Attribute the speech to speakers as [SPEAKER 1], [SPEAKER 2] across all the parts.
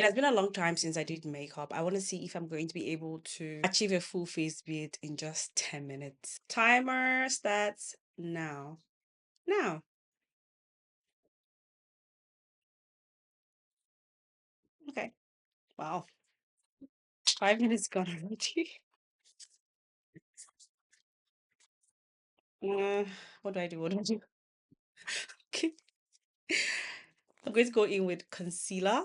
[SPEAKER 1] It has been a long time since I did makeup. I want to see if I'm going to be able to achieve a full face beat in just 10 minutes. Timer starts now. Now. Okay. Wow. 5 minutes gone already. Uh, what do I do? What do I do? Okay. I'm going to go in with concealer.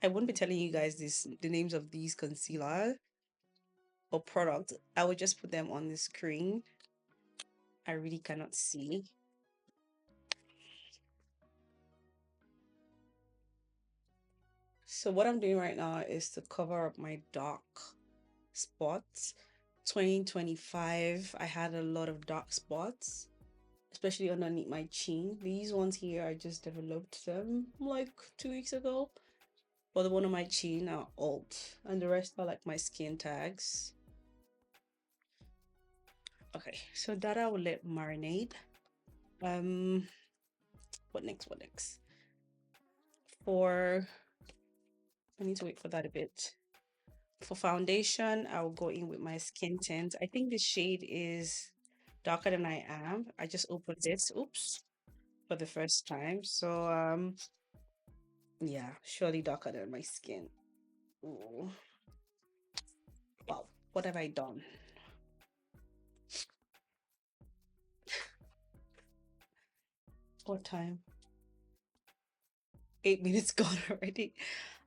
[SPEAKER 1] I won't be telling you guys the names of these concealer or product. I will just put them on the screen. I really cannot see. So what I'm doing right now is to cover up my dark spots. 2025, I had a lot of dark spots, especially underneath my chin. These ones here, I just developed them like 2 weeks ago. But the one on my chin are alt, and the rest are like my skin tags. Okay, so that I will let marinate. Um, what next? What next? For I need to wait for that a bit. For foundation, I'll go in with my skin tint. I think the shade is darker than I am. I just opened this, oops, for the first time. So yeah, surely darker than my skin. Ooh. Wow, what have I done? What time? 8 minutes gone already.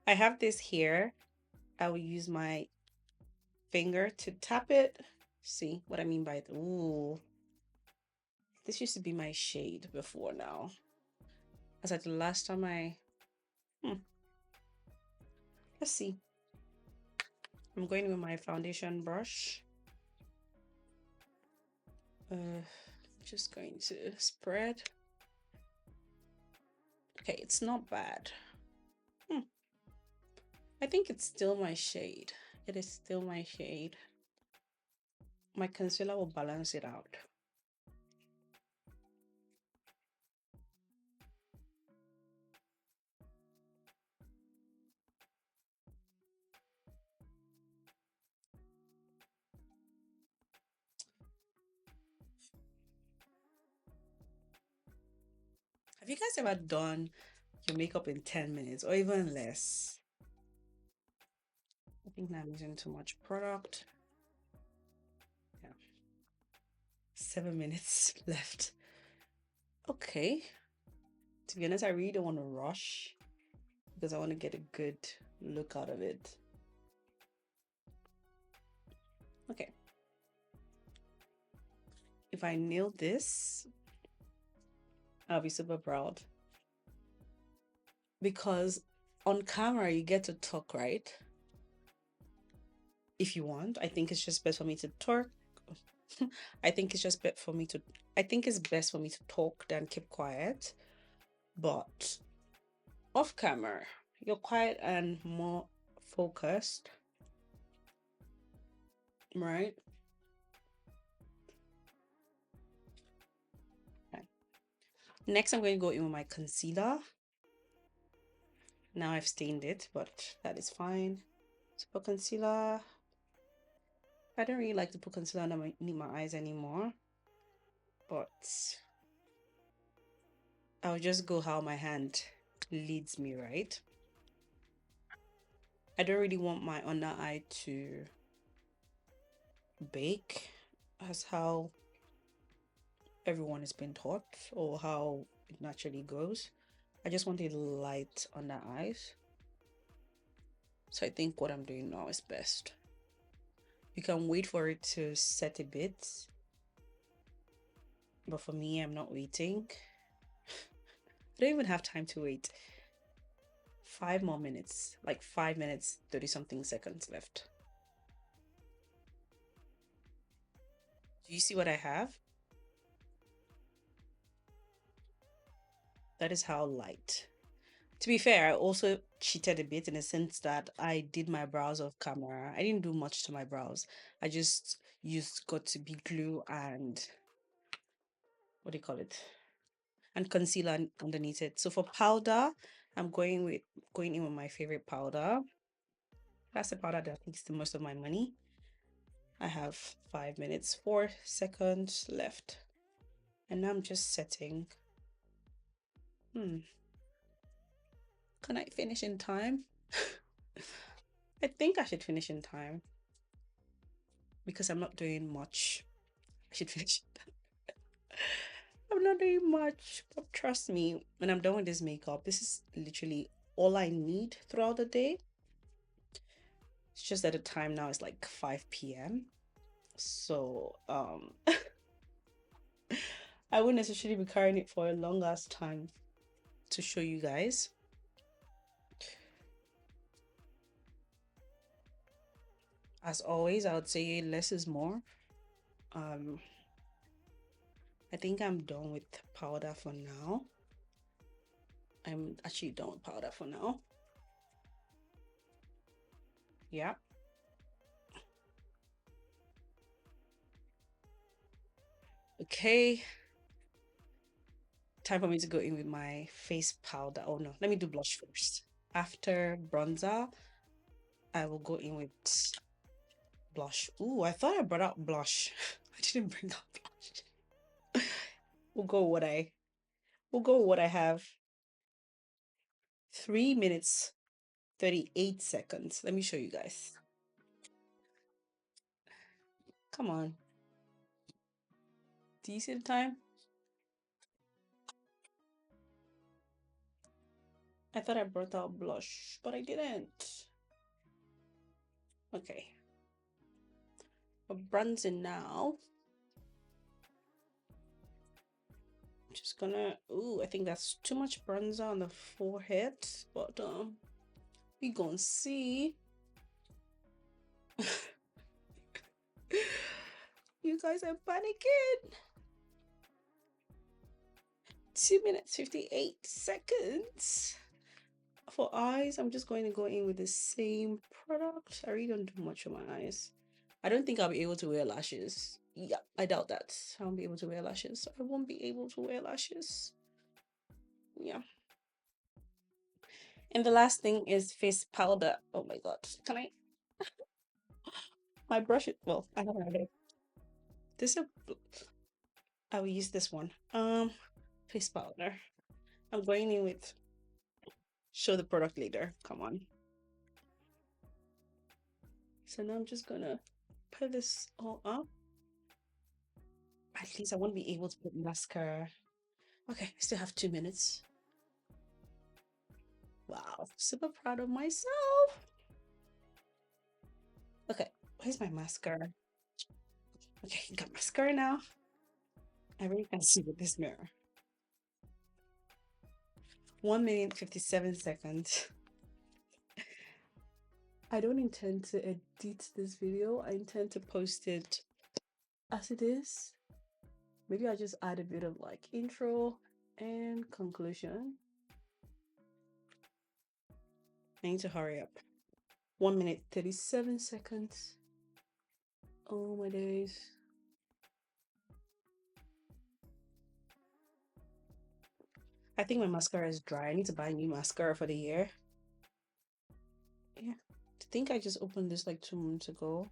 [SPEAKER 1] I have this here. I will use my finger to tap it. See what I mean by it? Ooh, this used to be my shade before now. As at the last time let's see. I'm going with my foundation brush. Just going to spread. Okay, it's not bad. I think it's still my shade. It is still my shade. My concealer will balance it out. Have you guys ever done your makeup in 10 minutes or even less? I think now I'm using too much product. Yeah. 7 minutes left. Okay. To be honest, I really don't want to rush because I want to get a good look out of it. Okay. If I nail this, I'll be super proud. Because on camera, you get to talk, right? If you want. I think it's just best for me to talk. I think it's just best for me to I think it's best for me to talk than keep quiet. But off camera, you're quiet and more focused, right? Okay. Next, I'm going to go in with my concealer. Now I've stained it, but that is fine. So for concealer, I don't really like to put concealer underneath my eyes anymore, but I'll just go how my hand leads me, right? I don't really want my under eye to bake as how everyone has been taught or how it naturally goes. I just want it light on the eyes. So I think what I'm doing now is best. You can wait for it to set a bit, but for me, I'm not waiting. I don't even have time to wait. 5 more minutes, like 5 minutes, 30 something seconds left. Do you see what I have? That is how light. To be fair, I also cheated a bit in the sense that I did my brows off camera. I didn't do much to my brows. I just used got to be glue and what do you call it? And concealer underneath it. So for powder, I'm going in with my favorite powder. That's the powder that takes the most of my money. I have 5 minutes, 4 seconds left. And now I'm just setting. Can I finish in time? I think I should finish in time because I'm not doing much. I should finish. I'm not doing much, but trust me, when I'm done with this makeup, this is literally all I need throughout the day. It's just that the time now is like 5 p.m. So I wouldn't necessarily be carrying it for a long ass time to show you guys. As always, I would say less is more. I think I'm done with powder for now. I'm actually done with powder for now. Yeah. Okay. Time for me to go in with my face powder. Oh no, let me do blush first. After bronzer, I will go in with blush. Ooh, I thought I brought out blush. I didn't bring out blush. We'll go with what I have. 3 minutes 38 seconds. Let me show you guys. Come on. Do you see the time? I thought I brought out blush, but I didn't. Okay. We're bronzing now. I'm just gonna, ooh, I think that's too much bronzer on the forehead, but we gonna see. You guys are panicking. 2 minutes 58 seconds. For eyes, I'm just going to go in with the same product. I really don't do much on my eyes. I don't think I'll be able to wear lashes. Yeah, I doubt that. I won't be able to wear lashes. I won't be able to wear lashes. Yeah. And the last thing is face powder. Oh my god. Can I? My brush, well, I don't have it. This is I will use this one. Face powder. I'm going in with show the product later. Come on. So now I'm just gonna put this all up. At least I won't be able to put mascara. Okay, I still have 2 minutes. Wow, super proud of myself. Okay, where's my mascara? Okay, got mascara now. I really can't see with this mirror. 1 minute 57 seconds. I don't intend to edit this video. I intend to post it as it is. Maybe I'll just add a bit of like intro and conclusion. I need to hurry up. 1 minute 37 seconds. Oh my days. I think my mascara is dry. I need to buy a new mascara for the year. Yeah. I think I just opened this like 2 months ago.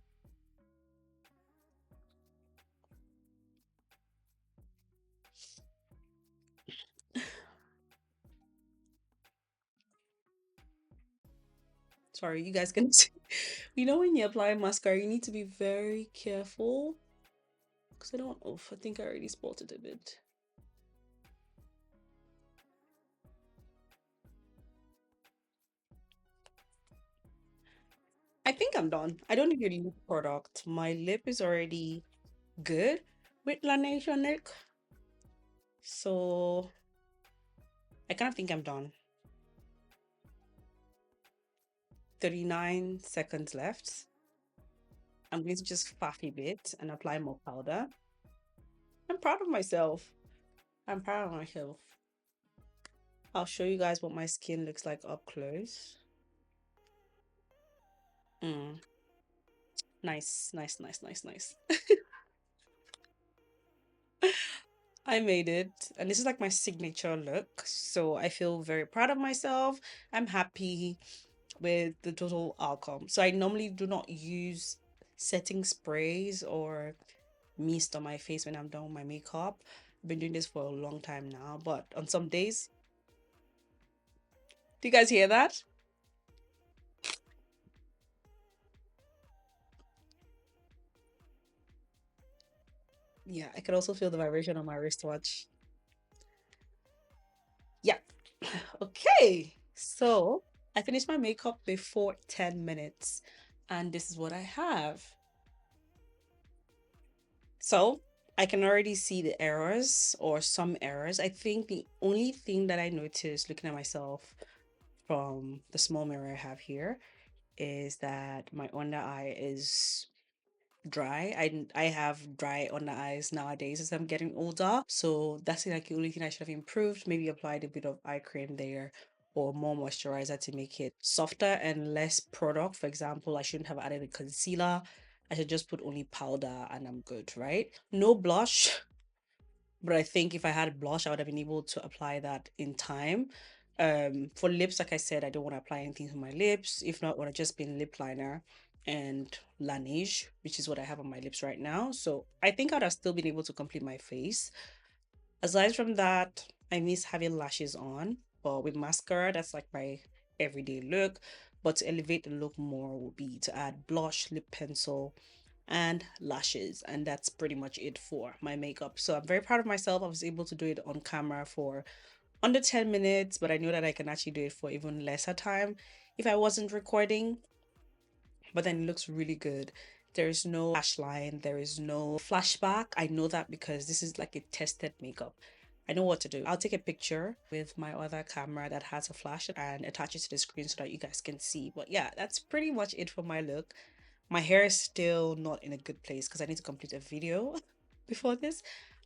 [SPEAKER 1] Sorry, you guys can see. You know, when you apply mascara, you need to be very careful. Because I don't know if I think I already spotted a bit. I think I'm done. I don't need a lip product. My lip is already good with Laneige on it. So I kind of think I'm done. 39 seconds left. I'm going to just faff a bit and apply more powder. I'm proud of myself. I'm proud of myself. I'll show you guys what my skin looks like up close. Nice, nice, nice, nice, nice. I made it, and this is like my signature look. So I feel very proud of myself. I'm happy with the total outcome. So I normally do not use setting sprays or mist on my face when I'm done with my makeup. I've been doing this for a long time now, but on some days, do you guys hear that? Yeah, I can also feel the vibration on my wristwatch. Yeah. Okay. So I finished my makeup before 10 minutes, and this is what I have. So I can already see the errors or some errors. I think the only thing that I noticed looking at myself from the small mirror I have here is that my under eye is dry. I have dry under eyes nowadays as I'm getting older. So that's like the only thing I should have improved. Maybe applied a bit of eye cream there or more moisturizer to make it softer and less product. For example, I shouldn't have added a concealer. I should just put only powder and I'm good, right? No blush. But I think if I had blush, I would have been able to apply that in time. For lips, like I said, I don't want to apply anything to my lips. If not, would have just been lip liner and Laneige, which is what I have on my lips right now. So I think I'd have still been able to complete my face. Aside from that, I miss having lashes on, but with mascara, that's like my everyday look. But to elevate the look more would be to add blush, lip pencil, and lashes. And that's pretty much it for my makeup. So I'm very proud of myself. I was able to do it on camera for under 10 minutes, but I know that I can actually do it for even lesser time if I wasn't recording. But then it looks really good. There is no lash line, there is no flashback. I know that because this is like a tested makeup. I know what to do. I'll take a picture with my other camera that has a flash and attach it to the screen so that you guys can see. But yeah, that's pretty much it for my look. My hair is still not in a good place because I need to complete a video before this.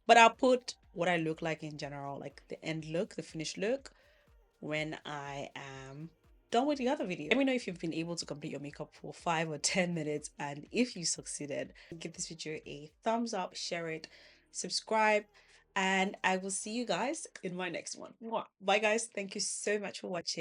[SPEAKER 1] But I'll put what I look like in general, like the end look, the finished look, when I am done with the other video. Let me know if you've been able to complete your makeup for 5 or 10 minutes, and if you succeeded, give this video a thumbs up, share it, subscribe, and I will see you guys in my next one. Mwah. Bye guys. Thank you so much for watching.